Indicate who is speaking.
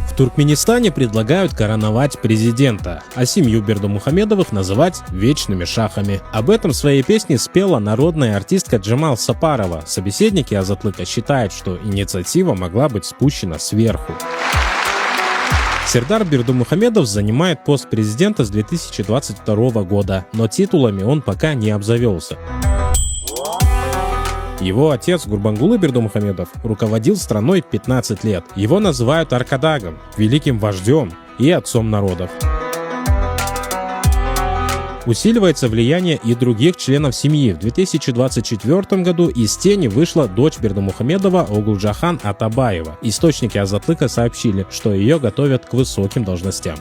Speaker 1: В Туркменистане предлагают короновать президента, а семью Бердымухамедовых называть вечными шахами. Об этом в своей песне спела народная артистка Джамал Сапарова. Собеседники Азатлыка считают, что инициатива могла быть спущена сверху. Сердар Бердымухамедов занимает пост президента с 2022 года, но титулами он пока не обзавелся. Его отец Гурбангулы Бердымухамедов руководил страной 15 лет. Его называют аркадагом, великим вождем и отцом народов. Усиливается влияние и других членов семьи. В 2024 году из тени вышла дочь Бердымухамедова Огулджахан Атабаева. Источники Азатлыка сообщили, что ее готовят к высоким должностям.